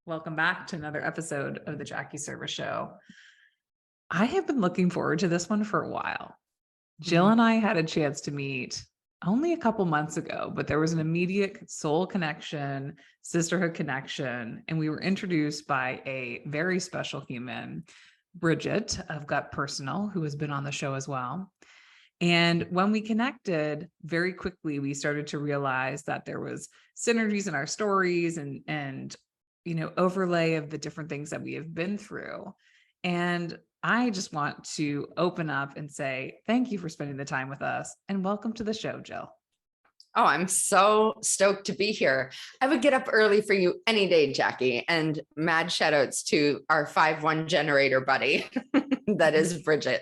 Welcome back to another episode of the Jackie Service Show. I have been looking forward to this one for a while. Jill and I had a chance to meet only a couple months ago, but there was an immediate soul connection, sisterhood connection, and we were introduced by a very special human, Bridget of Gut Personal, who has been on the show as well. And when we connected, very quickly, we started to realize that there was synergies in our stories and overlay of the different things that we have been through. And I just want to open up and say, thank you for spending the time with us and welcome to the show, Jill. Oh, I'm so stoked to be here. I would get up early for you any day, Jackie, and mad shout outs to our 5-1 generator buddy. That is Bridget.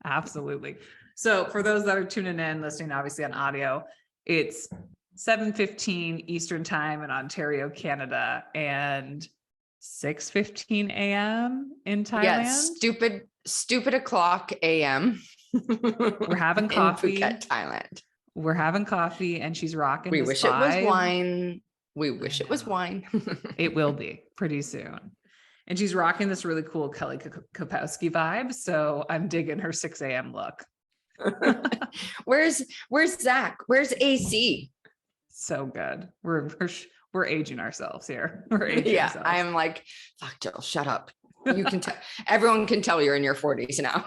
Absolutely. So for those that are tuning in, listening, obviously on audio, it's 7:15 Eastern time in Ontario, Canada, and 6:15 a.m. in Thailand. Yes, stupid o'clock a.m. We're having coffee. In Phuket, Thailand. We're having coffee, and she's rocking. We wish it was wine. We wish it was wine. It will be pretty soon. And she's rocking this really cool Kelly Kapowski vibe. So I'm digging her 6 a.m. look. Where's Zach? Where's AC? So good. We're aging ourselves here. We're aging ourselves. I'm like, fuck, Jill, shut up. You can tell. Everyone can tell you're in your 40s now.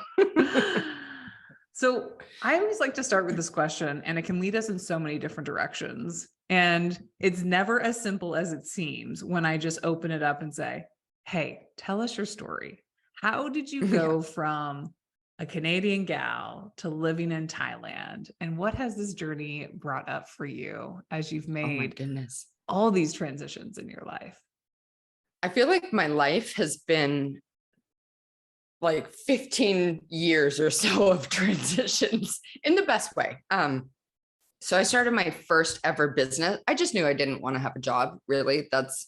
So I always like to start with this question, and it can lead us in so many different directions. And it's never as simple as it seems when I just open it up and say, hey, tell us your story. How did you go from a Canadian gal to living in Thailand? And what has this journey brought up for you as you've made all these transitions in your life? I feel like my life has been like 15 years or so of transitions in the best way. So I started my first ever business. I just knew I didn't want to have a job, really. That's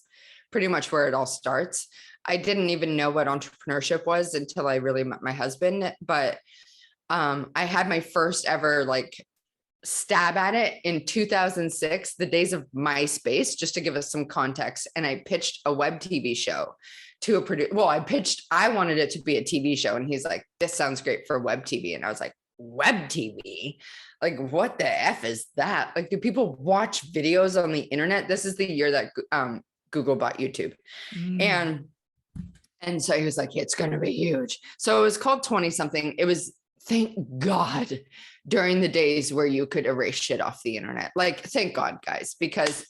pretty much where it all starts. I didn't even know what entrepreneurship was until I really met my husband, but I had my first ever stab at it in 2006, the days of MySpace, just to give us some context. And I pitched a web TV show to a producer. Well, I wanted it to be a TV show. And he's like, this sounds great for web TV. And I was like, web TV? Like, what the F is that? Like, do people watch videos on the internet? This is the year that Google bought YouTube. And so he was like, it's going to be huge. So it was called 20 something. It was, thank God, during the days where you could erase shit off the internet. Like, thank God, guys, because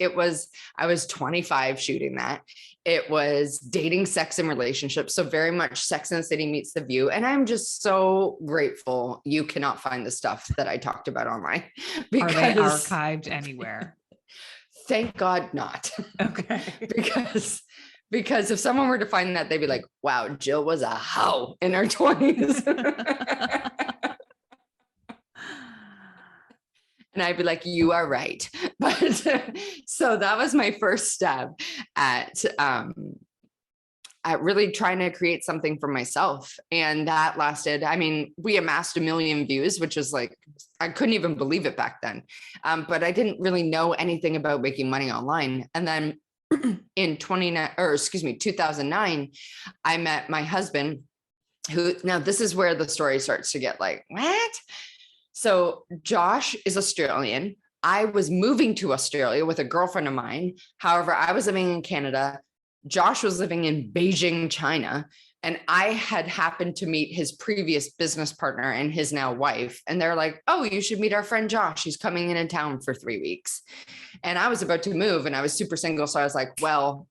I was 25 shooting that. It was dating, sex, and relationships. So very much Sex and the City meets The View. And I'm just so grateful you cannot find the stuff that I talked about online. Are they archived anywhere? Thank God not. Okay. Because if someone were to find that, they'd be like, wow, Jill was a hoe in her 20s. And I'd be like, you are right. But so that was my first stab at really trying to create something for myself. And that lasted, we amassed 1 million views, which was like, I couldn't even believe it back then. But I didn't really know anything about making money online. And then in 2009, I met my husband, who, now this is where the story starts to get like, what? So Josh is Australian. I was moving to Australia with a girlfriend of mine. However, I was living in Canada. Josh was living in Beijing, China. And I had happened to meet his previous business partner and his now wife. And they're like, oh, you should meet our friend Josh. He's coming in town for 3 weeks. And I was about to move and I was super single. So I was like, well,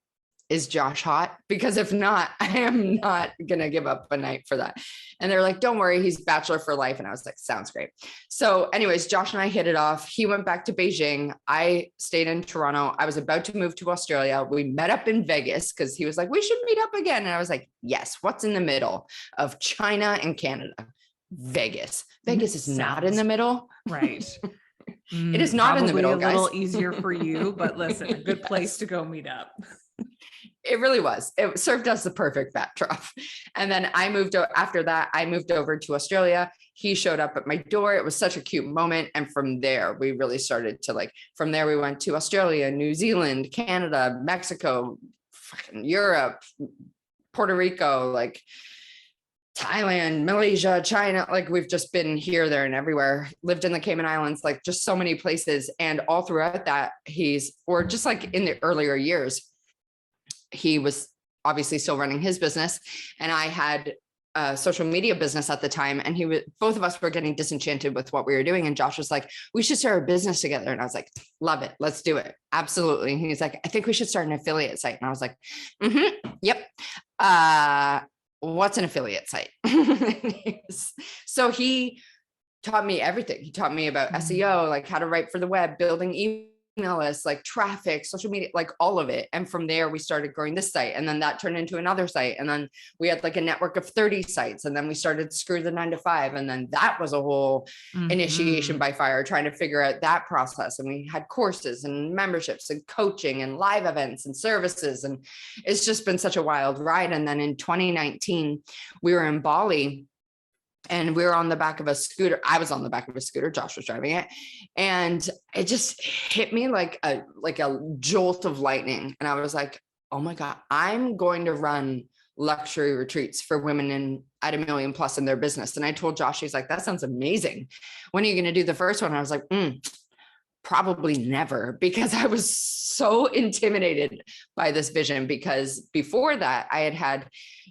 is Josh hot? Because if not, I am not going to give up a night for that. And they're like, don't worry, he's bachelor for life. And I was like, sounds great. So anyways, Josh and I hit it off. He went back to Beijing. I stayed in Toronto. I was about to move to Australia. We met up in Vegas because he was like, we should meet up again. And I was like, yes, what's in the middle of China and Canada? Vegas. Vegas is not in the middle. Right. It is not in the middle, guys. A little easier for you, but listen, a good place to go meet up. It really was. It served us the perfect backdrop. And then after that, I moved over to Australia. He showed up at my door. It was such a cute moment. And from there, we really started to from there, we went to Australia, New Zealand, Canada, Mexico, fucking Europe, Puerto Rico, like Thailand, Malaysia, China, like we've just been here, there, and everywhere. Lived in the Cayman Islands, like just so many places. And all throughout that, or just like in the earlier years, he was obviously still running his business. And I had a social media business at the time. And both of us were getting disenchanted with what we were doing. And Josh was like, we should start a business together. And I was like, love it. Let's do it. Absolutely. And he's like, I think we should start an affiliate site. And I was like, yep. What's an affiliate site? So he taught me everything. He taught me about SEO, like how to write for the web, building email lists, like traffic, social media, like all of it. And from there, we started growing this site. And then that turned into another site. And then we had like a network of 30 sites. And then we started Screw the 9 to 5. And then that was a whole initiation by fire, trying to figure out that process. And we had courses and memberships and coaching and live events and services. And it's just been such a wild ride. And then in 2019, we were in Bali. And we were on the back of a scooter. I was on the back of a scooter. Josh was driving it. And it just hit me like a jolt of lightning. And I was like, oh my God, I'm going to run luxury retreats for women at $1 million plus in their business. And I told Josh, he's like, that sounds amazing. When are you going to do the first one? I was like, probably never, because I was so intimidated by this vision. Because before that, I had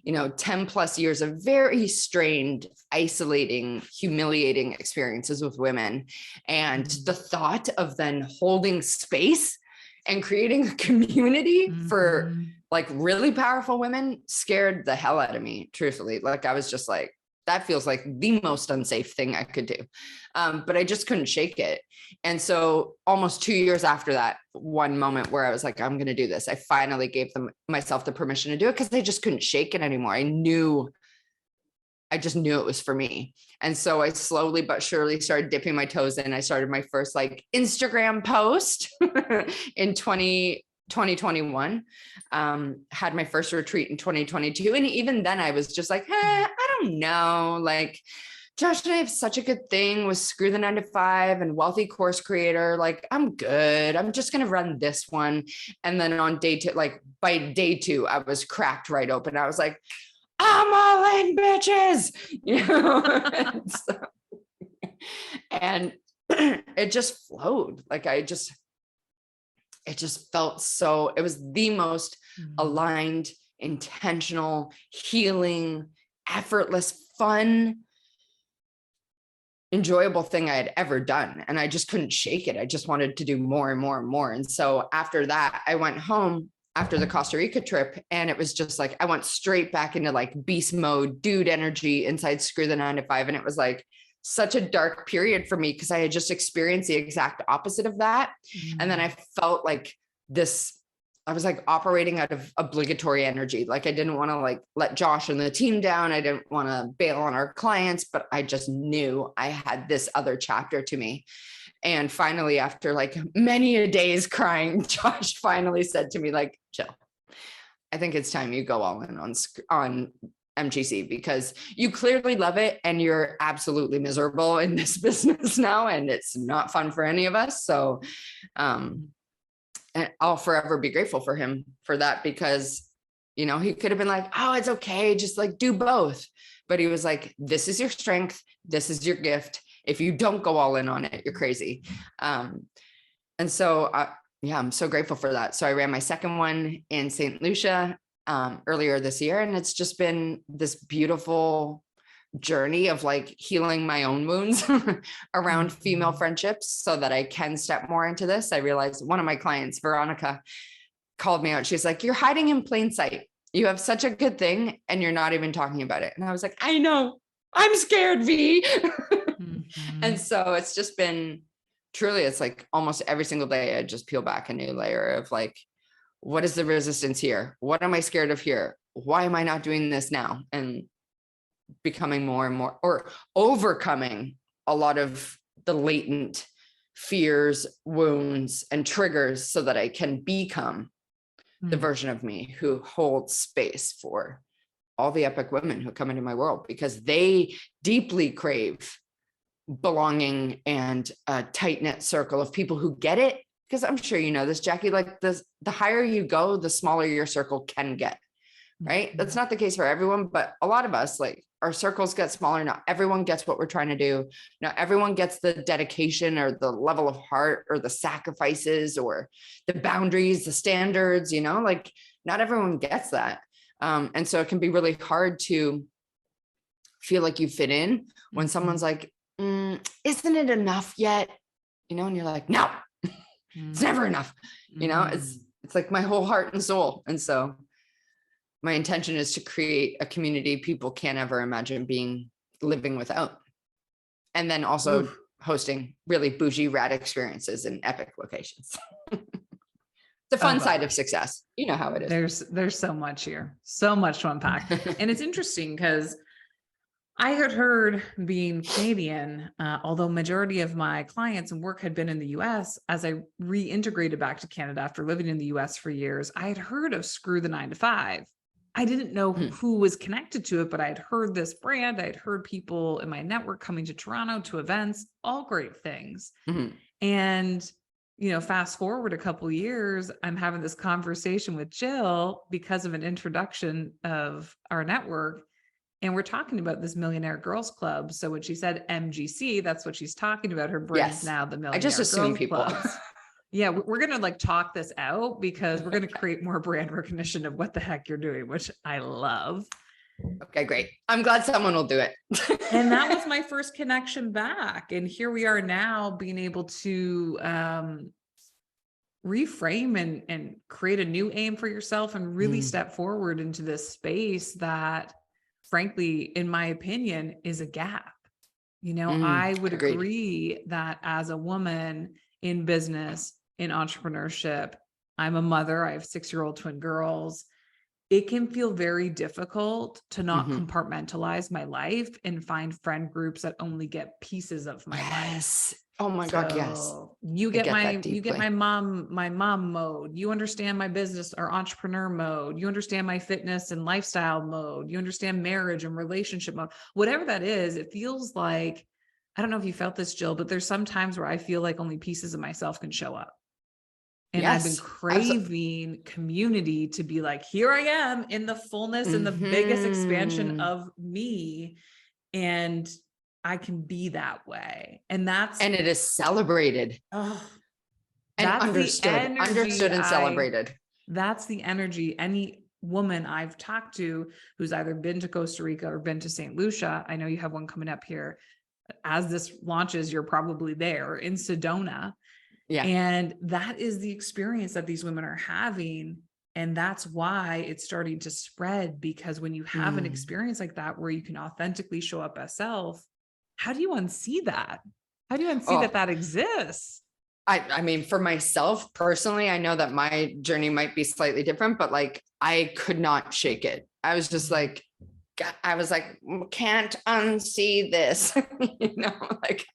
10 plus years of very strained, isolating, humiliating experiences with women. And the thought of then holding space and creating a community for like really powerful women scared the hell out of me, truthfully. Like I was just like, that feels like the most unsafe thing I could do. But I just couldn't shake it. And so almost 2 years after that one moment where I was like, I'm going to do this, I finally gave myself the permission to do it, because I just couldn't shake it anymore. I just knew it was for me. And so I slowly but surely started dipping my toes in. I started my first like Instagram post in 2021, had my first retreat in 2022. And even then I was just like, I don't know, like Josh and I have such a good thing with Screw the 9 to 5 and Wealthy Course Creator. Like, I'm good. I'm just going to run this one. And then on day two, like by day 2, I was cracked right open. I was like, I'm all in, bitches, and it just flowed. Like it just felt so, it was the most aligned, intentional, healing, effortless, fun, enjoyable thing I had ever done. And I just couldn't shake it. I just wanted to do more and more and more. And so after that, I went home after the Costa Rica trip. And it was just like, I went straight back into like beast mode, dude energy inside Screw the 9 to 5. And it was like such a dark period for me, because I had just experienced the exact opposite of that. And then I felt like I was like operating out of obligatory energy. Like I didn't want to like let Josh and the team down. I didn't want to bail on our clients, but I just knew I had this other chapter to me. And finally, after like many a days crying, Josh finally said to me, like, Jill, I think it's time you go all in on MGC, because you clearly love it and you're absolutely miserable in this business now. And it's not fun for any of us. So, and I'll forever be grateful for him for that, because, he could have been like, oh, it's okay, just like do both. But he was like, this is your strength. This is your gift. If you don't go all in on it, you're crazy. And so, I'm so grateful for that. So I ran my second one in St. Lucia earlier this year. And it's just been this beautiful journey of like healing my own wounds around female friendships so that I can step more into this. I realized one of my clients, Veronica, called me out. She's like, you're hiding in plain sight. You have such a good thing and you're not even talking about it. And I was like, I know, I'm scared, V. And so it's just been truly, it's like almost every single day, I just peel back a new layer of like, what is the resistance here? What am I scared of here? Why am I not doing this now? And becoming more and more, or overcoming a lot of the latent fears, wounds, and triggers so that I can become the version of me who holds space for all the epic women who come into my world, because they deeply crave belonging and a tight-knit circle of people who get it because I'm sure you know this, Jackie, like the higher you go, the smaller your circle can get, right? That's not the case for everyone, but a lot of us, like our circles get smaller. Not everyone gets what we're trying to do. Not everyone gets the dedication or the level of heart or the sacrifices or the boundaries, the standards, you know, like not everyone gets that. And so it can be really hard to feel like you fit in when someone's like, isn't it enough yet? You know, and you're like, no, it's never enough. You know, it's like my whole heart and soul. And so my intention is to create a community people can't ever imagine living without. And then also hosting really bougie, rad experiences in epic locations. The fun side of success. You know how it is. There's so much here, so much to unpack. And it's interesting because I had heard, being Canadian, although majority of my clients and work had been in the US, as I reintegrated back to Canada after living in the US for years, I had heard of screw the 9 to 5. I didn't know who was connected to it, but I had heard this brand. I had heard people in my network coming to Toronto to events, all great things. And, you know, fast forward a couple of years, I'm having this conversation with Jill because of an introduction of our network. And we're talking about this Millionaire Girls Club. So when she said MGC, that's what she's talking about. Her brand's now the Millionaire I just assume Girls people. Clubs. Yeah, we're going to like talk this out because we're going to create more brand recognition of what the heck you're doing, which I love. Okay, great. I'm glad someone will do it. And that was my first connection back. And here we are now being able to reframe and create a new aim for yourself and really step forward into this space that, frankly, in my opinion, is a gap. You know, I would agree that as a woman in business, in entrepreneurship, I'm a mother, I have 6-year-old twin girls. It can feel very difficult to not compartmentalize my life and find friend groups that only get pieces of my life. Oh my God, yes. You get my mom mode. You understand my business or entrepreneur mode. You understand my fitness and lifestyle mode. You understand marriage and relationship mode. Whatever that is, it feels like, I don't know if you felt this, Jill, but there's some times where I feel like only pieces of myself can show up. And I've been craving community to be like, here I am in the fullness and the biggest expansion of me. And I can be that way. And it is celebrated. And understood and celebrated. That's the energy. Any woman I've talked to who's either been to Costa Rica or been to St. Lucia, I know you have one coming up here. As this launches, you're probably there in Sedona. Yeah. And that is the experience that these women are having. And that's why it's starting to spread, because when you have an experience like that, where you can authentically show up as self, how do you unsee that? How do you unsee that exists? I mean, for myself personally, I know that my journey might be slightly different, but like, I could not shake it. I was just like, can't unsee this, you know, like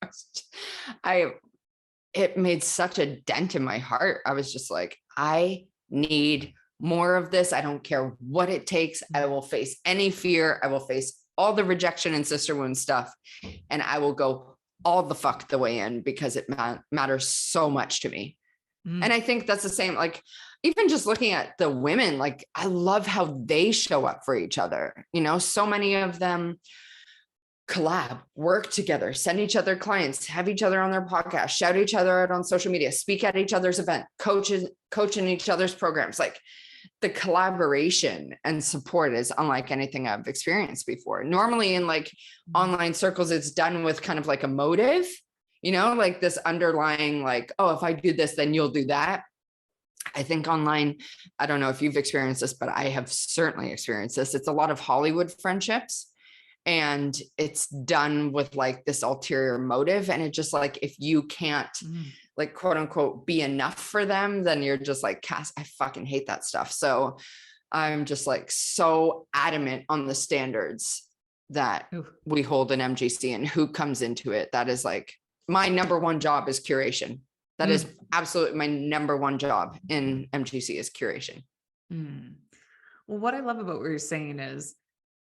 it made such a dent in my heart. I was just like, I need more of this. I don't care what it takes. I will face any fear. I will face all the rejection and sister wound stuff. And I will go all the fuck the way in, because it matters so much to me. And I think that's the same, like, even just looking at the women, like, I love how they show up for each other. You know, so many of them collab, work together, send each other clients, have each other on their podcast, shout each other out on social media, speak at each other's event, coach in each other's programs. Like, the collaboration and support is unlike anything I've experienced before. Normally in like online circles, it's done with kind of like a motive, you know, like this underlying, like, oh, if I do this, then you'll do that. I think online, I don't know if you've experienced this, but I have certainly experienced this. It's a lot of Hollywood friendships, and it's done with like this ulterior motive. And it just like, if you can't like, quote unquote, be enough for them, then you're just like, Cass, I fucking hate that stuff. So I'm just like so adamant on the standards that we hold in MGC and who comes into it. That is like, my number one job is curation. That is absolutely my number one job in MGC is curation. Well, what I love about what you're saying is,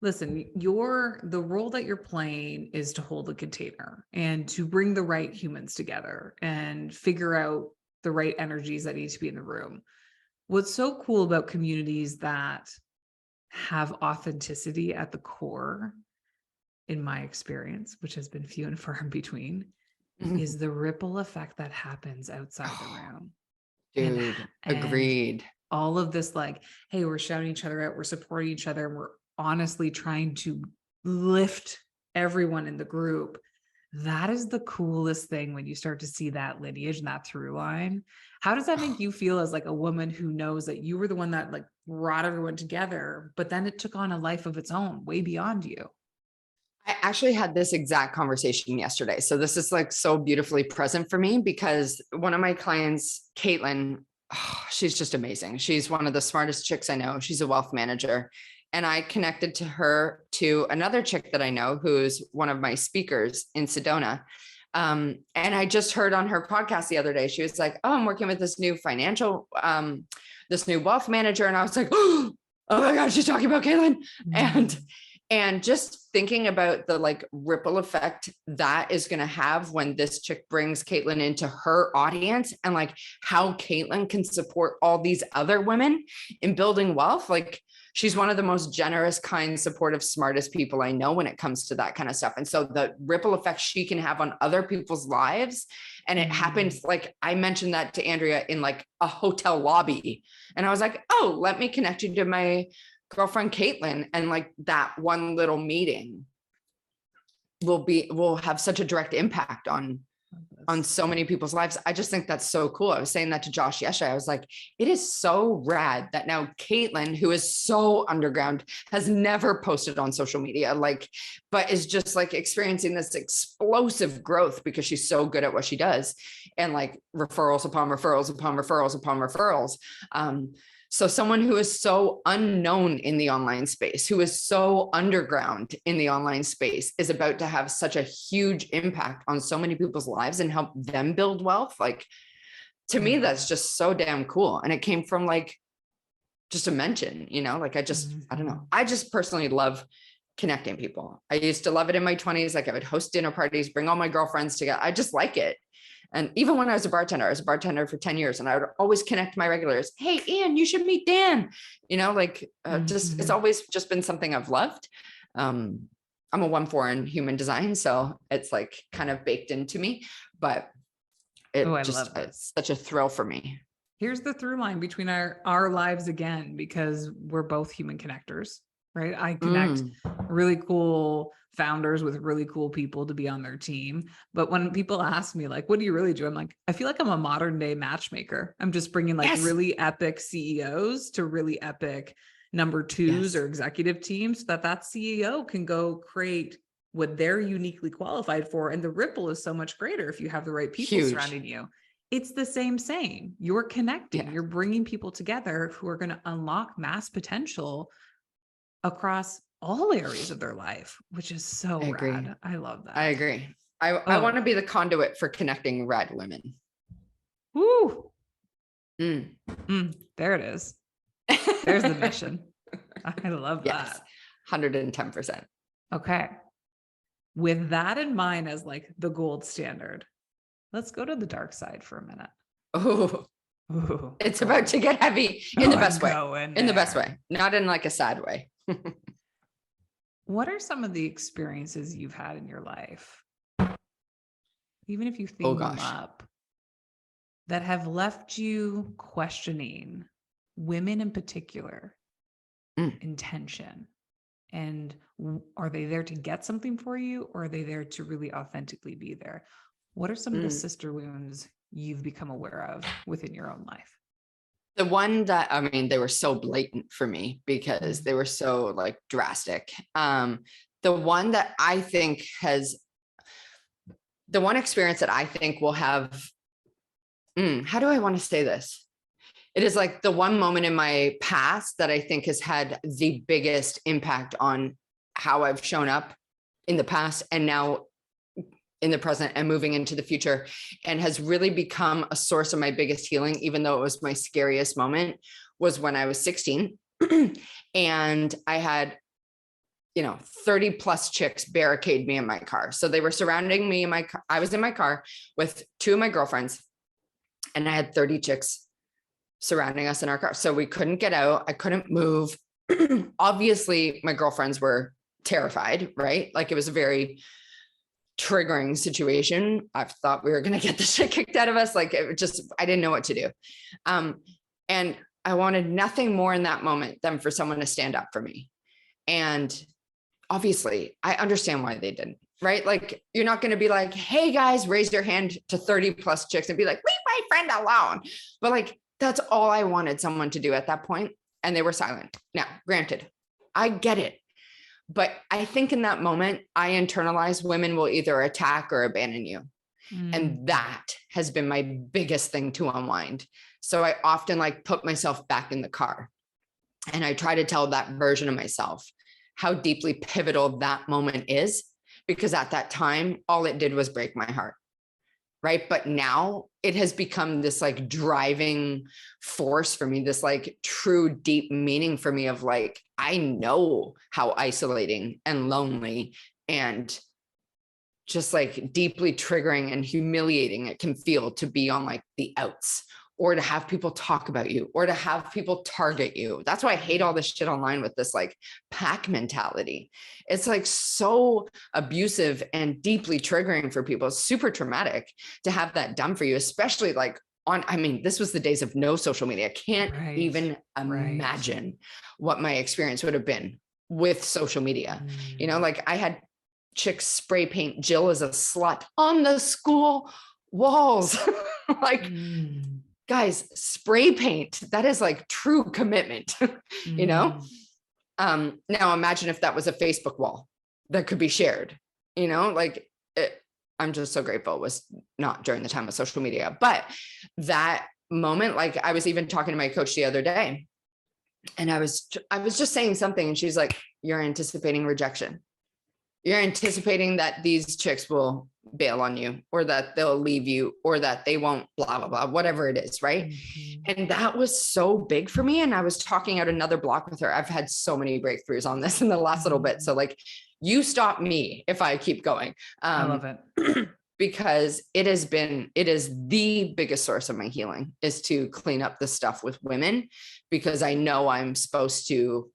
listen, the role that you're playing is to hold a container and to bring the right humans together and figure out the right energies that need to be in the room. What's so cool about communities that have authenticity at the core, in my experience, which has been few and far in between, is the ripple effect that happens outside the room. Dude, And agreed. all of this, like, hey, we're shouting each other out, we're supporting each other, and we're honestly trying to lift everyone in the group. That is the coolest thing when you start to see that lineage and that through line. How does that make you feel as like a woman who knows that you were the one that like brought everyone together, but then it took on a life of its own way beyond you? I actually had this exact conversation yesterday. So this is like so beautifully present for me because one of my clients, Caitlin, she's just amazing. She's one of the smartest chicks I know. She's a wealth manager. And I connected to her to another chick that I know who's one of my speakers in Sedona. And I just heard on her podcast the other day, she was like, oh, I'm working with this new this new wealth manager. And I was like, oh my God, she's talking about Caitlin. And just thinking about the like ripple effect that is going to have when this chick brings Caitlin into her audience and like how Caitlin can support all these other women in building wealth. Like she's one of the most generous, kind, supportive, smartest people I know when it comes to that kind of stuff. And so the ripple effect she can have on other people's lives. And it happens, like I mentioned that to Andrea in like a hotel lobby. And I was like, oh, let me connect you to my girlfriend Caitlin, and like that one little meeting will have such a direct impact on so many people's lives. I just think that's so cool. I was saying that to Josh yesterday. I was like, it is so rad that now Caitlin, who is so underground, has never posted on social media, like, but is just like experiencing this explosive growth because she's so good at what she does, and like referrals upon referrals upon referrals upon referrals. So someone who is so unknown in the online space, who is so underground in the online space, is about to have such a huge impact on so many people's lives and help them build wealth. Like, to me, that's just so damn cool. And it came from like, just a mention, you know, like I don't know. I just personally love connecting people. I used to love it in my 20s. Like I would host dinner parties, bring all my girlfriends together. I just like it. And even when I was a bartender for 10 years, and I would always connect my regulars. Hey, Ian, you should meet Dan. You know, like just, it's always just been something I've loved. I'm a 1-4 in human design, so it's like kind of baked into me, but it's such a thrill for me. Here's the through line between our lives again, because we're both human connectors, right? I connect really cool founders with really cool people to be on their team. But when people ask me like, what do you really do? I'm like, I feel like I'm a modern day matchmaker. I'm just bringing like really epic CEOs to really epic number twos or executive teams so that CEO can go create what they're uniquely qualified for. And the ripple is so much greater if you have the right people surrounding you. It's the same. You're connecting, you're bringing people together who are going to unlock mass potential across all areas of their life, which is so rad. I love that. I agree. I want to be the conduit for connecting rad women. Woo. There it is. There's the mission. I love that. 110%. Okay. With that in mind as like the gold standard, let's go to the dark side for a minute. Oh, it's about to get heavy in the best way. In the best way, not in like a sad way. What are some of the experiences you've had in your life, even if you think them up, that have left you questioning women in particular, intention? And are they there to get something for you, or are they there to really authentically be there? What are some of the sister wounds you've become aware of within your own life? The one that, I mean, they were so blatant for me because they were so like drastic. The one that I think the one experience that I think will have, how do I want to say this? It is like the one moment in my past that I think has had the biggest impact on how I've shown up in the past and now in the present and moving into the future, and has really become a source of my biggest healing, even though it was my scariest moment, was when I was 16 and I had, 30 plus chicks barricade me in my car. So they were surrounding me in my car. I was in my car with two of my girlfriends, And I had 30 chicks surrounding us in our car. So we couldn't get out. I couldn't move. Obviously, my girlfriends were terrified, right? Like it was a very triggering situation. I thought we were going to get the shit kicked out of us. Like it just, I didn't know what to do. And I wanted nothing more in that moment than for someone to stand up for me. And obviously I understand why they didn't, right? Like you're not going to be like, hey guys, raise your hand to 30 plus chicks and be like, leave my friend alone. But like, that's all I wanted someone to do at that point. And they were silent. Now, granted, I get it. But I think in that moment, I internalized women will either attack or abandon you. And that has been my biggest thing to unwind. So I often like put myself back in the car and I try to tell that version of myself how deeply pivotal that moment is, because at that time, all it did was break my heart. Right. But now it has become this like driving force for me, this like true deep meaning for me of like, I know how isolating and lonely and just like deeply triggering and humiliating it can feel to be on like the outs, or to have people talk about you, or to have people target you. That's why I hate all this shit online with this like pack mentality. It's like so abusive and deeply triggering for people. It's super traumatic to have that done for you, especially like I mean, this was the days of no social media. I can't even imagine what my experience would have been with social media. You know, like I had chicks spray paint Jill as a slut on the school walls. Like, guys, spray paint, that is like true commitment, you know? Now imagine if that was a Facebook wall that could be shared, you know, like I'm just so grateful it was not during the time of social media. But that moment, like I was even talking to my coach the other day and I was just saying something and she's like, you're anticipating rejection. You're anticipating that these chicks will bail on you, or that they'll leave you, or that they won't blah, blah, blah, whatever it is. Right. And that was so big for me. And I was talking out another block with her. I've had so many breakthroughs on this in the last little bit. So like, you stop me if I keep going. I love it. Because it is the biggest source of my healing is to clean up the stuff with women, because I know I'm supposed to.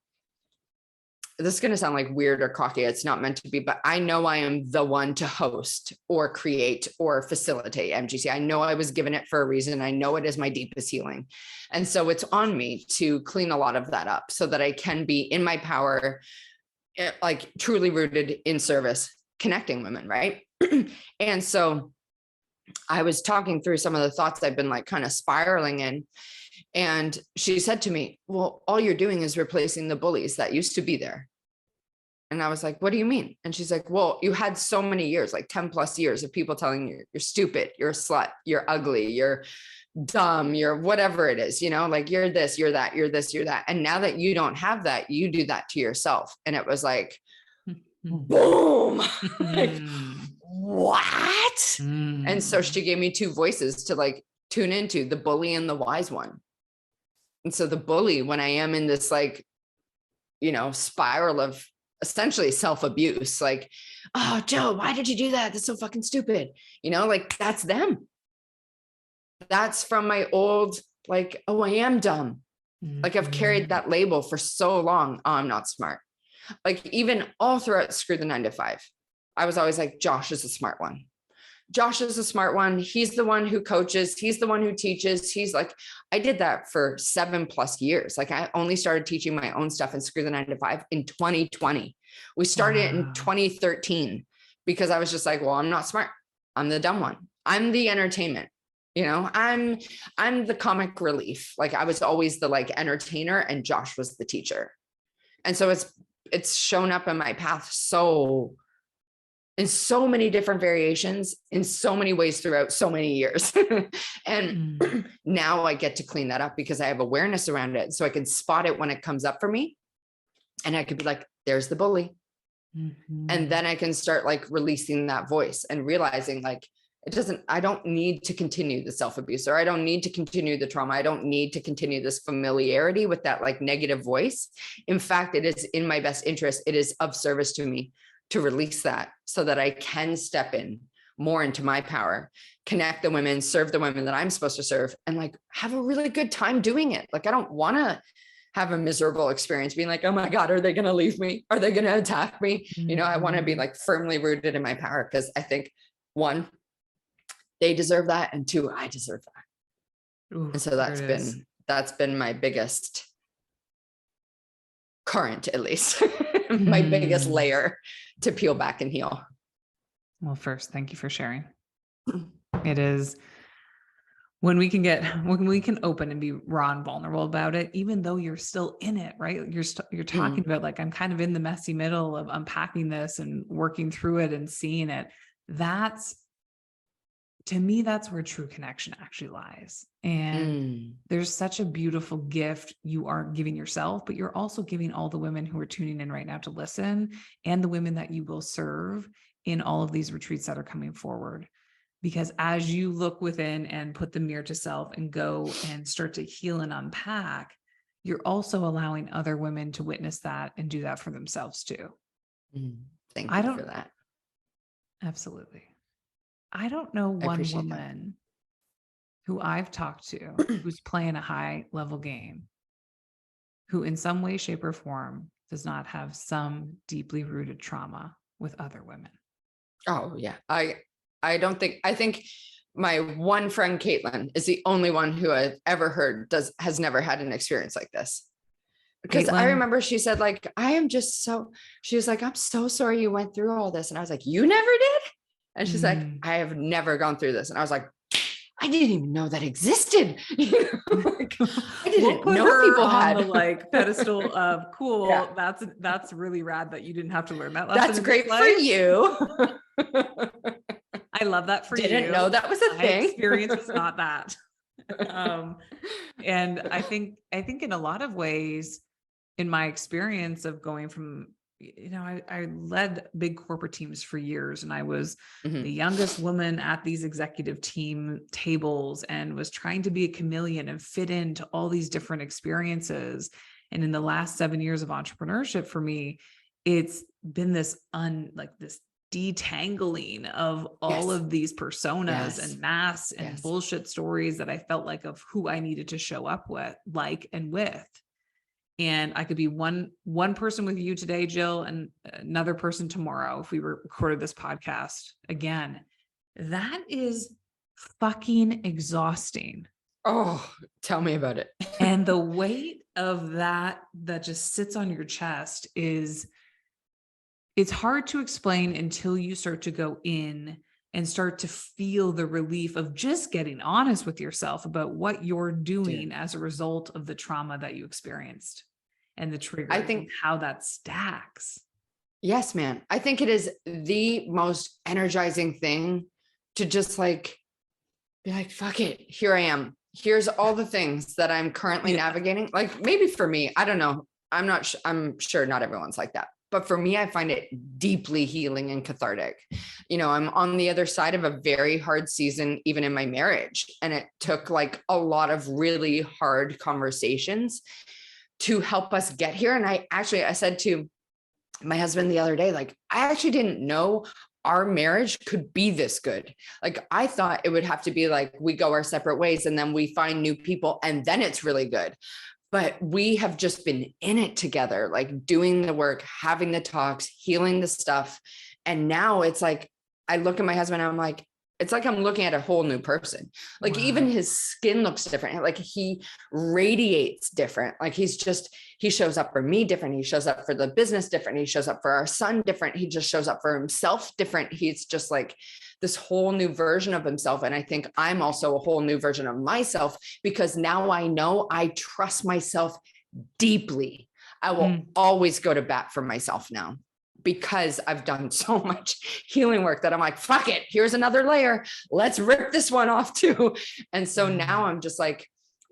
This is going to sound like weird or cocky. It's not meant to be, but I know I am the one to host or create or facilitate MGC. I know I was given it for a reason. I know it is my deepest healing. And so it's on me to clean a lot of that up so that I can be in my power, like truly rooted in service, connecting women. Right. And so I was talking through some of the thoughts I've been like kind of spiraling in. And she said to me, well, all you're doing is replacing the bullies that used to be there. And I was like, what do you mean? And she's like, well, you had so many years, like 10 plus years of people telling you you're stupid, you're a slut, you're ugly, you're dumb, you're whatever it is, you know, like you're this, you're that, you're this, you're that. And now that you don't have that, you do that to yourself. And it was like, boom, like, what? And so she gave me two voices to like tune into, the bully and the wise one. And so the bully, when I am in this like, you know, spiral of essentially self-abuse, like, oh, Joe, why did you do that? That's so fucking stupid. You know, like that's them. That's from my old, like, oh, I am dumb. Like I've carried that label for so long. Oh, I'm not smart. Like even all throughout Screw the 9 to 5, I was always like, Josh is a smart one. Josh is a smart one. He's the one who coaches. He's the one who teaches. He's like, I did that for 7+ years. Like I only started teaching my own stuff in Screw the 9 to 5 in 2020. We started it in 2013 because I was just like, well, I'm not smart. I'm the dumb one. I'm the entertainment. You know, I'm the comic relief. Like I was always the like entertainer and Josh was the teacher. And so it's shown up in my path in so many different variations, in so many ways throughout so many years. And now I get to clean that up because I have awareness around it. So I can spot it when it comes up for me. And I could be like, there's the bully. And then I can start like releasing that voice and realizing like, I don't need to continue the self-abuse, or I don't need to continue the trauma. I don't need to continue this familiarity with that like negative voice. In fact, it is in my best interest. It is of service to me to release that so that I can step in more into my power, connect the women, serve the women that I'm supposed to serve, and like have a really good time doing it. Like, I don't want to have a miserable experience being like, oh my God, are they going to leave me? Are they going to attack me? You know, I want to be like firmly rooted in my power, because I think, one, they deserve that, and two, I deserve that. Ooh, and so that's been my biggest current, at least my biggest layer to peel back and heal. Well, first, thank you for sharing. It is when we can open and be raw and vulnerable about it, even though you're still in it, right? You're talking about like, I'm kind of in the messy middle of unpacking this and working through it and seeing it. To me, that's where true connection actually lies. And there's such a beautiful gift you are giving yourself, but you're also giving all the women who are tuning in right now to listen, and the women that you will serve in all of these retreats that are coming forward. Because as you look within and put the mirror to self and go and start to heal and unpack, you're also allowing other women to witness that and do that for themselves too. Thank you for that. Absolutely. I don't know one woman who I've talked to who's playing a high level game, who in some way, shape, or form does not have some deeply rooted trauma with other women. Oh yeah. I think my one friend, Caitlin, is the only one who I've ever heard has never had an experience like this. Because Caitlin, I remember she said like, she was like, I'm so sorry you went through all this. And I was like, you never did? And she's like, I have never gone through this. And I was like, I didn't even know that existed. Like, I didn't know people had the like pedestal of cool. Yeah. That's really rad that you didn't have to learn that lesson. That's great for you. I love that for you. Didn't know that was a thing. My experience was not that. And I think in a lot of ways, in my experience of going from, I led big corporate teams for years, and I was the youngest woman at these executive team tables and was trying to be a chameleon and fit into all these different experiences. And in the last 7 years of entrepreneurship for me, it's been this detangling of all of these personas and masks and bullshit stories that I felt like of who I needed to show up with, and with. And I could be one person with you today, Jill, and another person tomorrow if we recorded this podcast again. That is fucking exhausting. Oh, tell me about it. And the weight of that just sits on your chest it's hard to explain until you start to go in and start to feel the relief of just getting honest with yourself about what you're doing as a result of the trauma that you experienced and the trigger. I think how that stacks. Yes, man. I think it is the most energizing thing to just like be like, fuck it. Here I am. Here's all the things that I'm currently navigating. Like maybe for me, I don't know. I'm sure not everyone's like that. But for me, I find it deeply healing and cathartic. I'm on the other side of a very hard season, even in my marriage. And it took like a lot of really hard conversations to help us get here. And I said to my husband the other day, like, I actually didn't know our marriage could be this good. Like, I thought it would have to be like, we go our separate ways and then we find new people and then it's really good. But we have just been in it together, like doing the work, having the talks, healing the stuff. And now it's like, I look at my husband and I'm like, it's like I'm looking at a whole new person. Like even his skin looks different. Like he radiates different. Like he shows up for me different. He shows up for the business different. He shows up for our son different. He just shows up for himself different. He's just like this whole new version of himself. And I think I'm also a whole new version of myself, because now I know I trust myself deeply. I will always go to bat for myself now, because I've done so much healing work that I'm like, fuck it. Here's another layer. Let's rip this one off too. And so now I'm just like,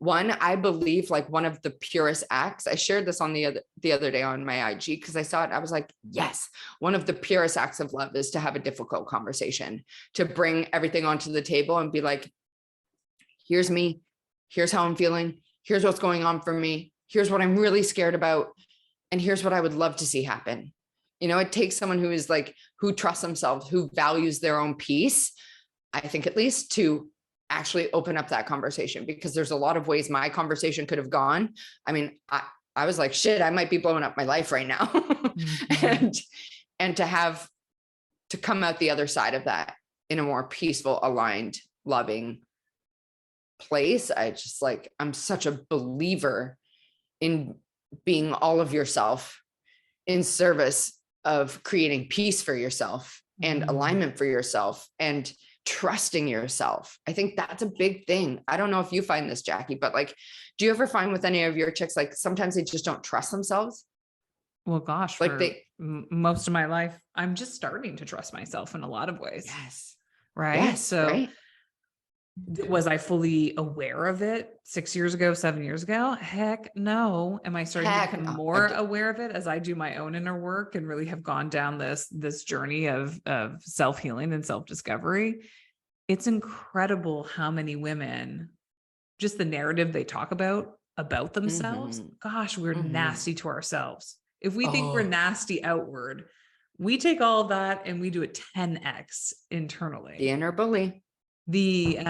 I believe like one of the purest acts, I shared this on the other day on my IG, because I saw it. I was like, yes, one of the purest acts of love is to have a difficult conversation, to bring everything onto the table and be like, here's me. Here's how I'm feeling. Here's what's going on for me. Here's what I'm really scared about. And here's what I would love to see happen. You know, it takes someone who is like, who trusts themselves, who values their own peace, I think at least, to actually open up that conversation, because there's a lot of ways my conversation could have gone. I mean, I was like, shit, I might be blowing up my life right now. Mhm. and to come out the other side of that in a more peaceful, aligned, loving place. I'm such a believer in being all of yourself in service of creating peace for yourself and alignment for yourself and trusting yourself. I think that's a big thing. I don't know if you find this, Jackie, but like, do you ever find with any of your chicks, like sometimes they just don't trust themselves? Well, gosh, Like for most of my life, I'm just starting to trust myself in a lot of ways. yes, Right. yes, So right. was I fully aware of it 6 years ago, 7 years ago? Heck no. Am I starting to Heck become no. more aware of it as I do my own inner work and really have gone down this journey of self-healing and self-discovery? It's incredible how many women, just the narrative they talk about themselves. Mhm. Gosh, we're Mhm. nasty to ourselves. If we think we're Oh, nasty outward, we take all of that and we do it 10x the internally. inner bully. The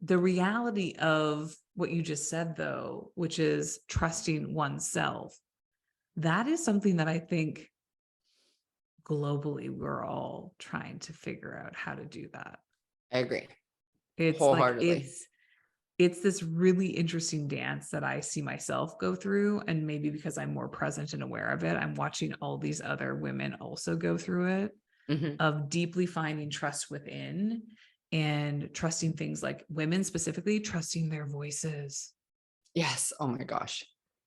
reality of what you just said, though, which is trusting oneself, that is something that I think globally we're all trying to figure out how to do that. I agree It's like wholeheartedly. it's this really interesting dance that I see myself go through, and maybe because I'm more present and aware of it, I'm watching all these other women also go through it, Mhm. of deeply finding trust within and trusting things like women specifically trusting their voices. Yes. Oh my gosh.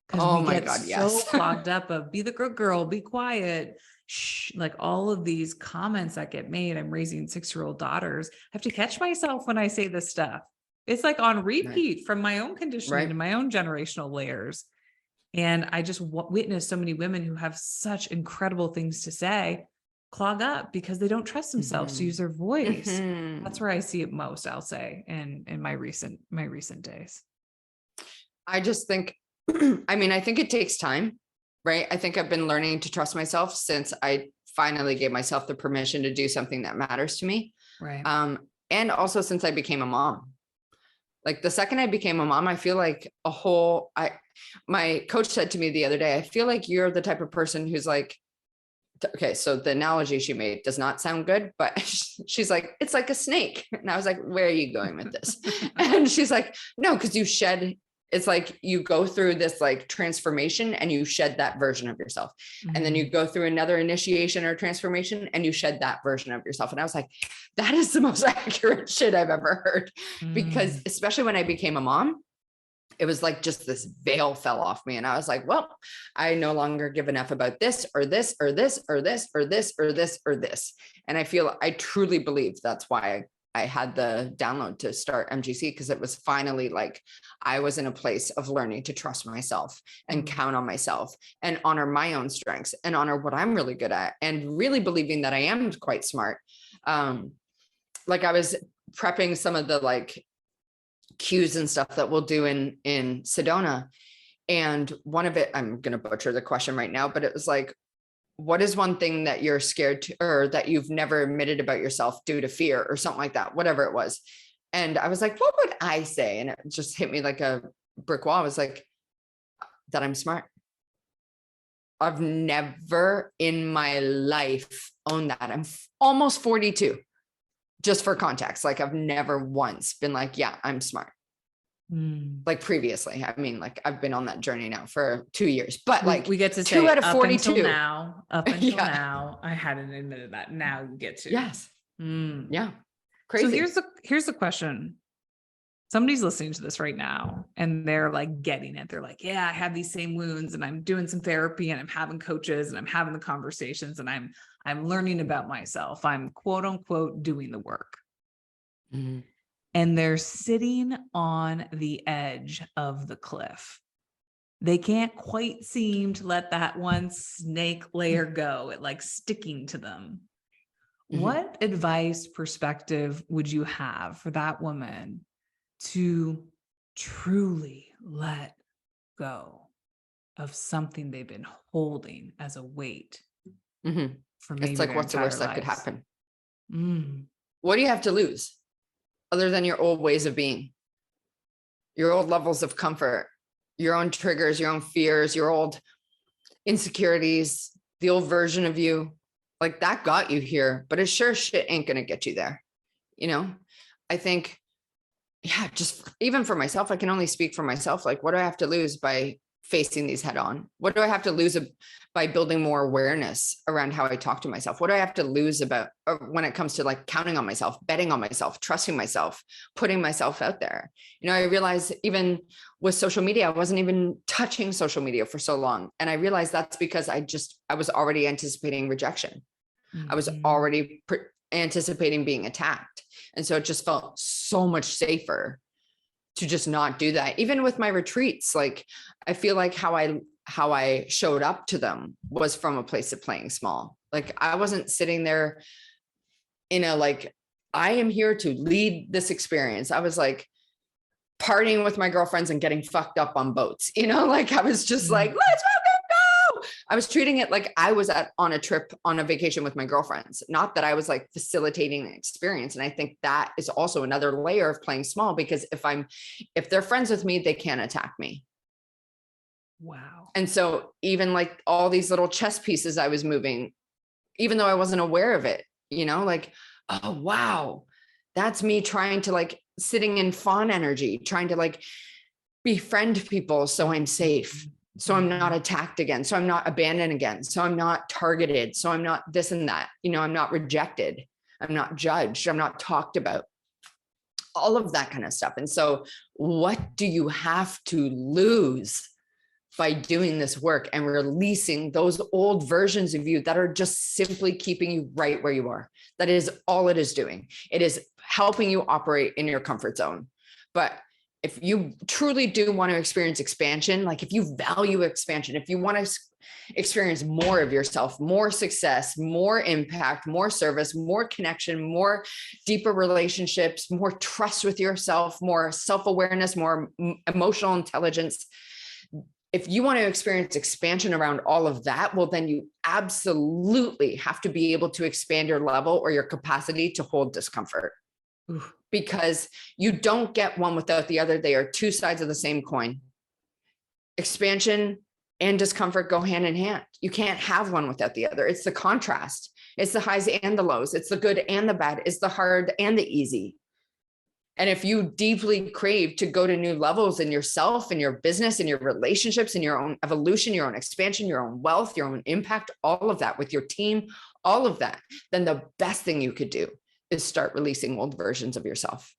Because Oh we my get God. so Yes. clogged up of be the good girl, be quiet, shh, like all of these comments that get made. I'm raising 6-year-old daughters. I have to catch myself when I say this stuff. It's like on Right. repeat from my own conditioning Right. and my own generational layers. And I just witness so many women who have such incredible things to say clog up because they don't trust themselves to use Mhm. their voice. That's Mhm. where I see it most, I'll say, in my recent days. I just think, I mean, I think it takes time, right? I think I've been learning to trust myself since I finally gave myself the permission to do something that matters to me. Right. And also since I became a mom. Like the second I became a mom, I feel like my coach said to me the other day, I feel like you're the type of person who's like, okay, so the analogy she made does not sound good, but she's like, it's like a snake. And I was like, where are you going with this? And she's like, no, because you shed, it's like you go through this like transformation and you shed that version of yourself. And then you Mm, go through another initiation or transformation and you shed that version of yourself. And I was like, that is the most accurate shit I've ever heard. Because mm. especially when I became a mom, it was like just this veil fell off me. And I was like, well, I no longer give enough about this or this or this or this or this or this or this. And I truly believe that's why I had the download to start MGC, because it was finally like I was in a place of learning to trust myself and Mm. count on myself and honor my own strengths and honor what I'm really good at and really believing that I am quite smart. Like I was prepping some of the like cues and stuff that we'll do in Sedona. And one of it, I'm going to butcher the question right now, but it was like, what is one thing that you're scared to, or that you've never admitted about yourself due to fear or something like that, whatever it was. And I was like, what would I say? And it just hit me like a brick wall. I was like, that I'm smart. I've never in my life owned that. I'm almost 42, just for context. Like I've never once been like, yeah, I'm smart. Mm. Like previously. I mean, like I've been on that journney now for 2 years, but like We get to 2 say out of up until 42. now, up until Yeah. now, I hadn't admitted that. Now you get to. Yes. Mm. Yeah. So Crazy. here's the question. Somebody's listening to this right now and they're like getting it. They're like, yeah, I have these same wounds and I'm doing some therapy and I'm having coaches and I'm having the conversations and I'm learning about myself. I'm quote unquote doing the work. Mhm. And they're sitting on the edge of the cliff. They can't quite seem to let that one snake layer go. It like sticking to them. Mhm. What advice, perspective would you have for that woman to truly let go of something they've been holding as a weight for It's maybe like, their what's the entire worst that could lives. happen? Mm. What do you have to lose other than your old ways of being, your old levels of comfort, your own triggers, your own fears, your old insecurities, the old version of you? Like that got you here, but it sure shit ain't going to get you there. You know, I think, yeah, just even for myself, I can only speak for myself. Like, what do I have to lose by facing these head on? What do I have to lose by building more awareness around how I talk to myself? What do I have to lose about when it comes to like counting on myself, betting on myself, trusting myself, putting myself out there? You know, I realized even with social media, I wasn't even touching social media for so long. And I realized that's because I was already anticipating rejection. I was already anticipating being attacked. And so it just felt so much safer to just not do that. Even with my retreats, like I feel like how I showed up to them was from a place of playing small. Like I wasn't sitting there in a like, I am here to lead this experience. I was like partying with my girlfriends and getting fucked up on boats, you know, like I was just like, let's fucking go. I was treating it like I was on a trip, on a vacation with my girlfriends, not that I was like facilitating the experience. And I think that is also another layer of playing small, because if they're friends with me, they can't attack me. Wow. And so even like all these little chess pieces I was moving, even though I wasn't aware of it, you know, like, oh, wow, that's me trying to like sitting in fawn energy, trying to like befriend people. So I'm safe. So I'm not attacked again. So I'm not abandoned again. So I'm not targeted. So I'm not this and that, you know, I'm not rejected. I'm not judged. I'm not talked about, all of that kind of stuff. And so what do you have to lose by doing this work and releasing those old versions of you that are just simply keeping you right where you are? That is all it is doing. It is helping you operate in your comfort zone. But if you truly do want to experience expansion, like if you value expansion, if you want to experience more of yourself, more success, more impact, more service, more connection, more deeper relationships, more trust with yourself, more self-awareness, more emotional intelligence, if you want to experience expansion around all of that, well, then you absolutely have to be able to expand your level or your capacity to hold discomfort. Oof. Because you don't get one without the other. They are two sides of the same coin. Expansion and discomfort go hand in hand. You can't have one without the other. It's the contrast. It's the highs and the lows. It's the good and the bad. It's the hard and the easy. And if you deeply crave to go to new levels in yourself, in your business, in your relationships, in your own evolution, your own expansion, your own wealth, your own impact, all of that with your team, all of that, then the best thing you could do is start releasing old versions of yourself.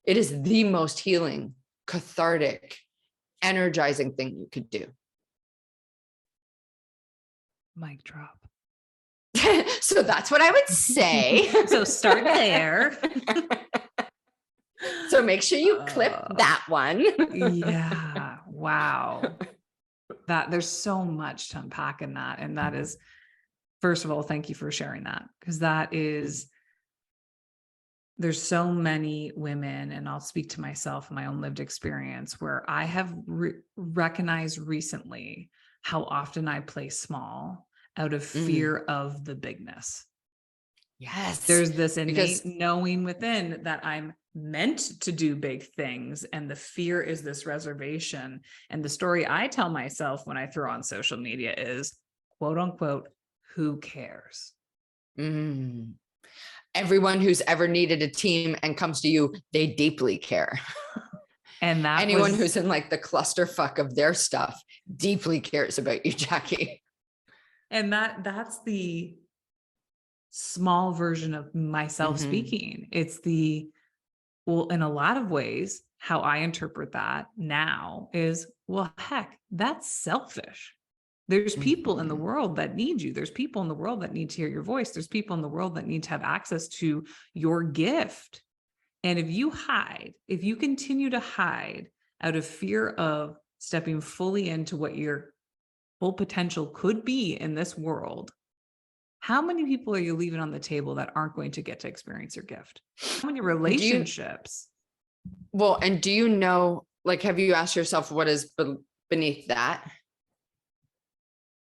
It is the most healing, cathartic, energizing thing you could do. Mic drop. So that's what I would say. So start there. So make sure you clip that one. Yeah. Wow. There's so much to unpack in that. And that is, first of all, thank you for sharing that, because there's so many women, and I'll speak to myself and my own lived experience, where I have recognized recently how often I play small out of fear of the bigness. Yes. There's this innate knowing within that I'm meant to do big things. And the fear is this reservation. And the story I tell myself when I throw on social media is, quote unquote, who cares? Everyone who's ever needed a team and comes to you, they deeply care. And that anyone who's in like the clusterfuck of their stuff deeply cares about you, Jackie. And that's the small version of myself speaking. It's well, in a lot of ways, how I interpret that now is, well, heck, that's selfish. There's people in the world that need you. There's people in the world that need to hear your voice. There's people in the world that need to have access to your gift. And if you continue to hide out of fear of stepping fully into what your full potential could be in this world, how many people are you leaving on the table that aren't going to get to experience your gift? How many relationships? And do you know, like, have you asked yourself what is beneath that?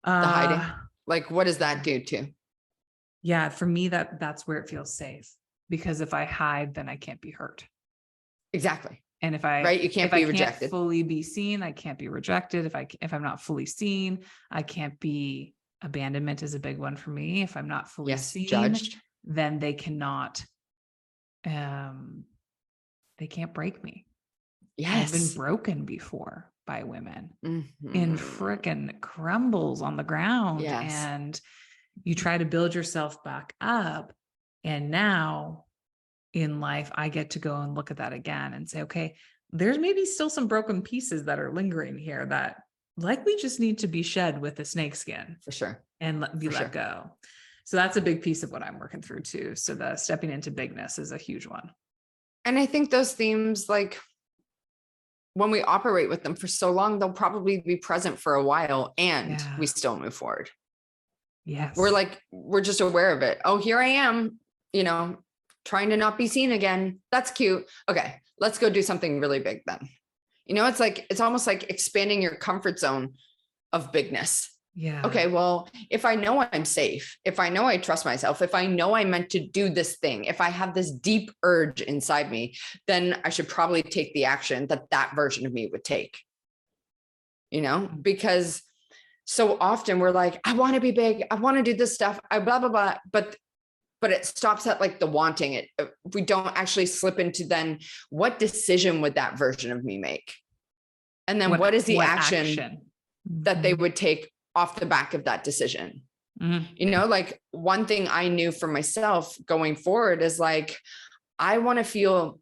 The hiding? Like, what does that do to? Yeah, for me, that's where it feels safe, because if I hide, then I can't be hurt. Exactly. And if Right. You can't I be can't rejected. fully be seen, I can't be rejected. If I'm not fully seen, I can't be, abandonment is a big one for me. If I'm not fully Yes. seen, Judged. then they cannot, they can't break me. I've been Yes. broken before by women in Mhm. frickin' crumbles on the ground, Yes. and you try to build yourself back up. And now in life, I get to go and look at that again and say, okay, there's maybe still some broken pieces that are lingering here that likely just need to be shed with the snake skin For sure. and be For let sure. go. So that's a big piece of what I'm working through too. So the stepping into bigness is a huge one. And I think those themes, like when we operate with them for so long, they'll probably be present for a while and Yeah. we still move forward. Yes. We're just aware of it. Oh, here I am, trying to not be seen again. That's cute. Okay, let's go do something really big then. It's almost like expanding your comfort zone of bigness. Yeah. Okay, well, if I know I'm safe, if I know I trust myself, if I know I'm meant to do this thing, if I have this deep urge inside me, then I should probably take the action that version of me would take. Because so often we're like, I want to be big, I want to do this stuff, I blah, blah, blah. But it stops at like the wanting it. We don't actually slip into then what decision would that version of me make? And then what is the action that they would take off the back of that decision? Like one thing I knew for myself going forward is like, I want to feel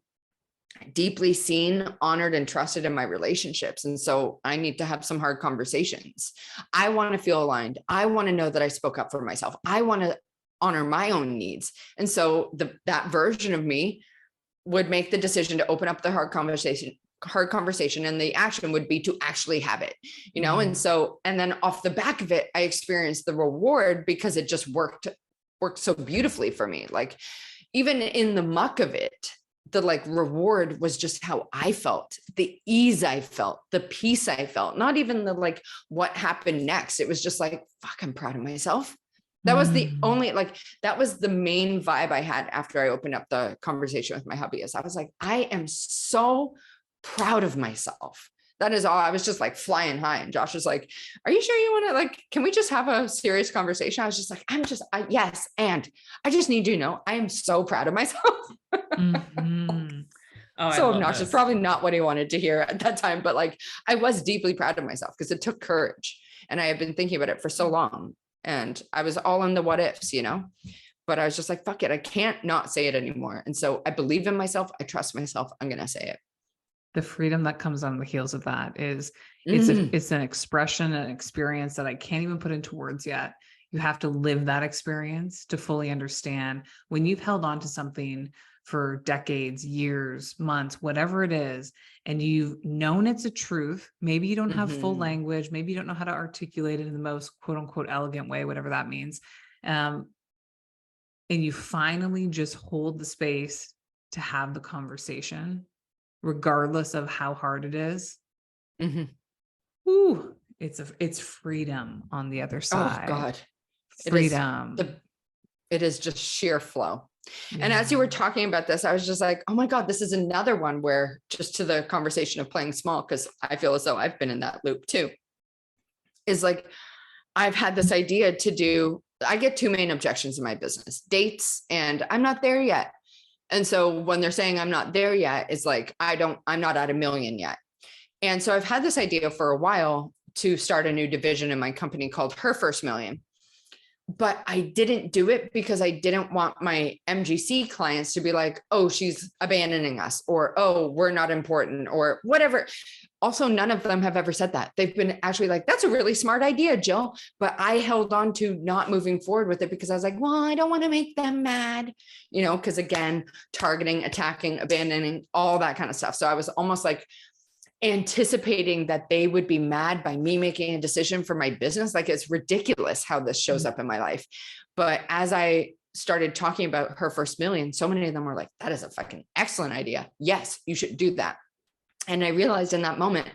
deeply seen, honored, and trusted in my relationships. And so I need to have some hard conversations. I want to feel aligned. I want to know that I spoke up for myself. I want to honor my own needs. And so that version of me would make the decision to open up the hard conversation, and the action would be to actually have it, and then off the back of it, I experienced the reward because it just worked so beautifully for me. Like even in the muck of it, the like reward was just how I felt, the ease I felt, the peace I felt, not even the like what happened next. It was just like, fuck, I'm proud of myself. That was the only, that was the main vibe I had after I opened up the conversation with my hubby. Is I was like, I am so proud of myself. That is all. I was just like flying high. And Josh was like, are you sure you want to can we just have a serious conversation? I was just like, yes. And I just need you to know, I am so proud of myself. Oh, so obnoxious. Probably not what he wanted to hear at that time, but like, I was deeply proud of myself because it took courage, and I had been thinking about it for so long. And I was all in the what ifs, but I was just like, fuck it. I can't not say it anymore. And so I believe in myself. I trust myself. I'm going to say it. The freedom that comes on the heels of that is it's an expression, an experience that I can't even put into words yet. You have to live that experience to fully understand. When you've held on to something for decades, years, months, whatever it is, and you've known it's a truth, maybe you don't have full language, maybe you don't know how to articulate it in the most quote unquote elegant way, whatever that means. And you finally just hold the space to have the conversation, regardless of how hard it is. Ooh, it's freedom on the other side. Oh God. Freedom. It is just sheer flow. Yeah. And as you were talking about this, I was just like, oh my God, this is another one where, just to the conversation of playing small, because I feel as though I've been in that loop too, is like, I've had this idea I get two main objections in my business: dates and I'm not there yet. And so when they're saying I'm not there yet, it's like, I'm not at 1 million yet. And so I've had this idea for a while to start a new division in my company called Her First Million. But I didn't do it because I didn't want my MGC clients to be like, oh, she's abandoning us, or, oh, we're not important, or whatever. Also, none of them have ever said that. They've been actually like, that's a really smart idea, Jill. But I held on to not moving forward with it because I was like, well, I don't want to make them mad, because again, targeting, attacking, abandoning, all that kind of stuff. So I was almost like anticipating that they would be mad by me making a decision for my business. Like, it's ridiculous how this shows up in my life. But as I started talking about Her First Million, so many of them were like, that is a fucking excellent idea. Yes, you should do that. And I realized in that moment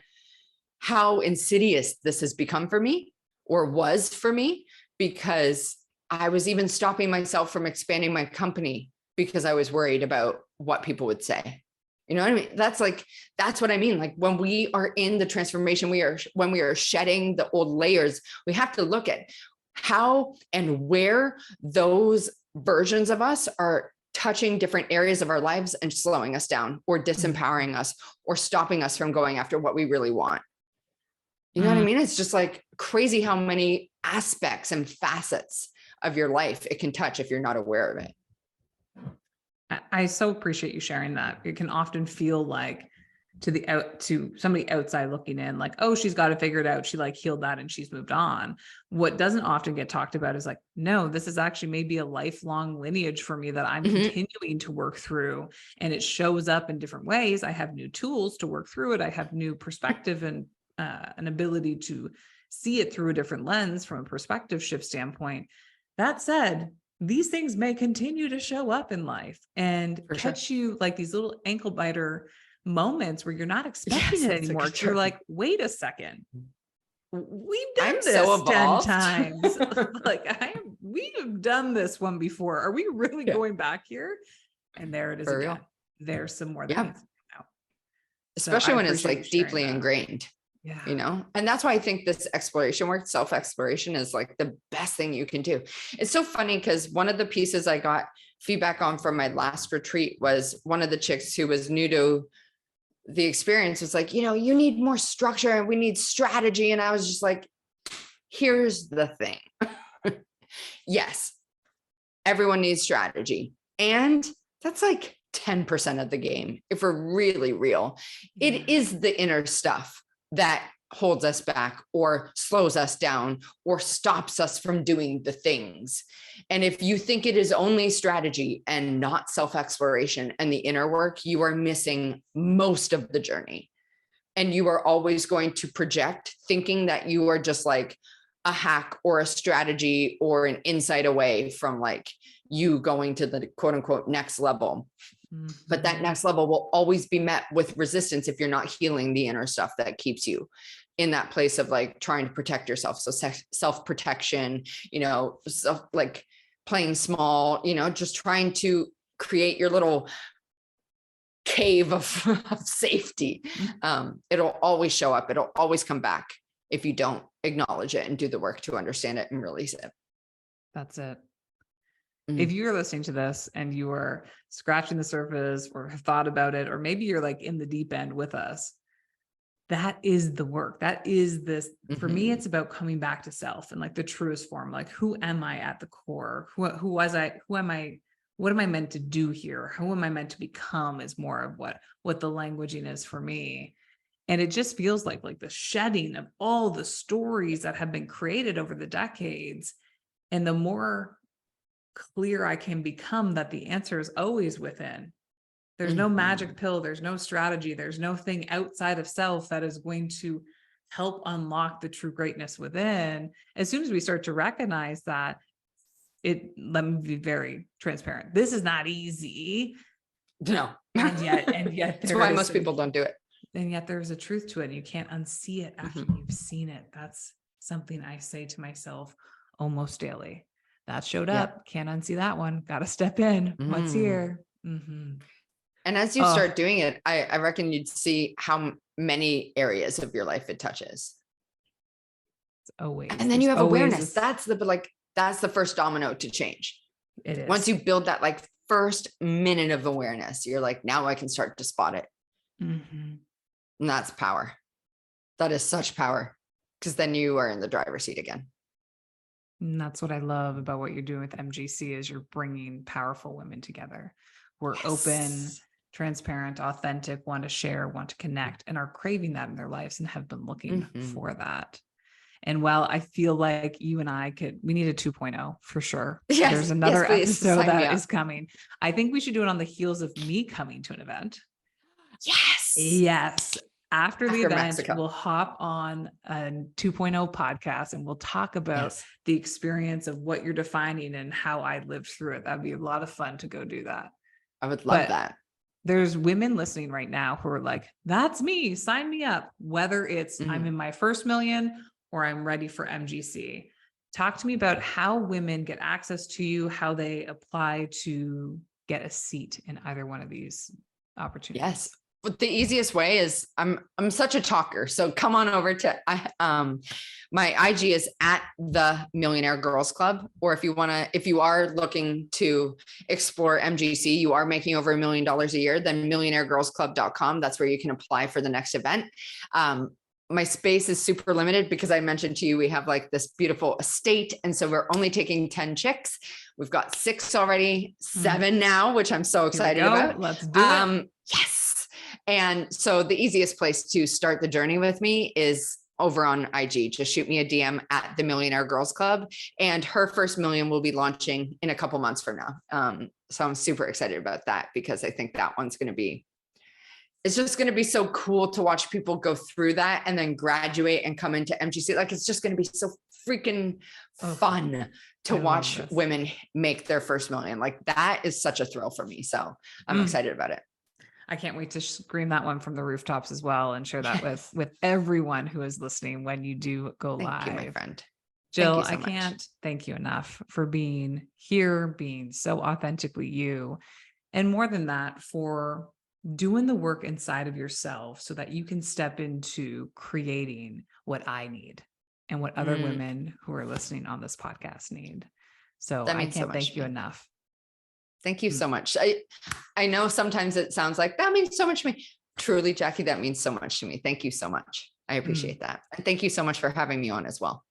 how insidious this has become for me, or was for me, because I was even stopping myself from expanding my company because I was worried about what people would say. You know what I mean? That's what I mean. Like when we are in the transformation, when we are shedding the old layers, we have to look at how and where those versions of us are touching different areas of our lives and slowing us down or disempowering us or stopping us from going after what we really want. You know what I mean? It's just like crazy how many aspects and facets of your life it can touch if you're not aware of it. I so appreciate you sharing that. It can often feel like to somebody outside looking in, like, oh, she's got it figured out. She like healed that and she's moved on. What doesn't often get talked about is like, no, this is actually maybe a lifelong lineage for me that I'm continuing to work through. And it shows up in different ways. I have new tools to work through it. I have new perspective and an ability to see it through a different lens from a perspective shift standpoint. That said, these things may continue to show up in life and catch you like these little ankle biter moments where you're not expecting it anymore. You're like, wait a second. We've done this so 10 times. We have done this one before. Are we really going back here? And there it is again. Real. There's some more that needs to come out. Especially when it's like deeply ingrained. Yeah. You know, and that's why I think this exploration work, self-exploration is like the best thing you can do. It's so funny because one of the pieces I got feedback on from my last retreat was one of the chicks who was new to the experience was like, you know, you need more structure and we need strategy. And I was just like, here's the thing. Yes, everyone needs strategy. And that's like 10% of the game. If we're really real, it is the inner stuff that holds us back or slows us down or stops us from doing the things. And if you think it is only strategy and not self-exploration and the inner work, you are missing most of the journey. And you are always going to project thinking that you are just like a hack or a strategy or an insight away from like you going to the quote unquote next level. But that next level will always be met with resistance if you're not healing the inner stuff that keeps you in that place of like trying to protect yourself. So self-protection, you know, like playing small, you know, just trying to create your little cave of safety. It'll always show up. It'll always come back if you don't acknowledge it and do the work to understand it and release it. That's it. If you're listening to this and you are scratching the surface or have thought about it, or maybe you're like in the deep end with us, that is the work. That is this, for me, it's about coming back to self and like the truest form. Like, who am I at the core? Who was I? Who am I? What am I meant to do here? Who am I meant to become is more of what the languaging is for me. And it just feels like the shedding of all the stories that have been created over the decades. And the more clear I can become that the answer is always within. There's no magic pill. There's no strategy. There's no thing outside of self that is going to help unlock the true greatness within. As soon as we start to recognize that, let me be very transparent. This is not easy. No. And yet that's why most people don't do it. And yet there's a truth to it. And you can't unsee it after you've seen it. That's something I say to myself almost daily. That showed up. Can't unsee that one. Got to step in. What's here? And as you start doing it, I reckon you'd see how many areas of your life it touches. It's always. And then you have awareness. That's the first domino to change. It is. Once you build that like first minute of awareness, you're like, now I can start to spot it. And that's power. That is such power, because then you are in the driver's seat again. And that's what I love about what you're doing with MGC is you're bringing powerful women together. We're open, transparent, authentic, want to share, want to connect, and are craving that in their lives and have been looking for that. And while I feel like you and I we need a 2.0 for sure. Yes, there's another episode that is coming. I think we should do it on the heels of me coming to an event. Yes. After the event, Mexico, we'll hop on a 2.0 podcast and we'll talk about the experience of what you're defining and how I lived through it. That'd be a lot of fun to go do that. I would love that. There's women listening right now who are like, that's me, sign me up. Whether it's I'm in my first million or I'm ready for MGC. talk to me about how women get access to you, how they apply to get a seat in either one of these opportunities. Yes. But the easiest way is I'm such a talker. So come on over to my IG is at the Millionaire Girls Club. Or if you are looking to explore MGC, you are making over $1 million a year, then millionairegirlsclub.com. That's where you can apply for the next event. My space is super limited because I mentioned to you, we have like this beautiful estate. And so we're only taking 10 chicks. We've got 6 already, 7 now, which I'm so excited about. Let's do it. Yes. And so the easiest place to start the journey with me is over on IG. Just shoot me a DM at the Millionaire Girls Club. And her first million will be launching in a couple months from now. So I'm super excited about that because I think that one's going to be, it's just going to be so cool to watch people go through that and then graduate and come into MGC. Like, it's just going to be so freaking fun to watch women make their first million. Like, that is such a thrill for me. So I'm excited about it. I can't wait to scream that one from the rooftops as well and share that with everyone who is listening when you do go live. Thank you, my friend. Jill, I can't thank you enough for being here, being so authentically you. And more than that, for doing the work inside of yourself so that you can step into creating what I need and what other women who are listening on this podcast need. So I can't thank you enough. Thank you so much. I know sometimes it sounds like that means so much to me. Truly, Jackie, that means so much to me. Thank you so much. I appreciate that. And thank you so much for having me on as well.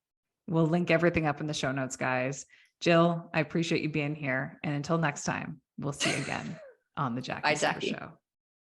We'll link everything up in the show notes, guys. Jill, I appreciate you being here. And until next time, we'll see you again on the Jackie Show.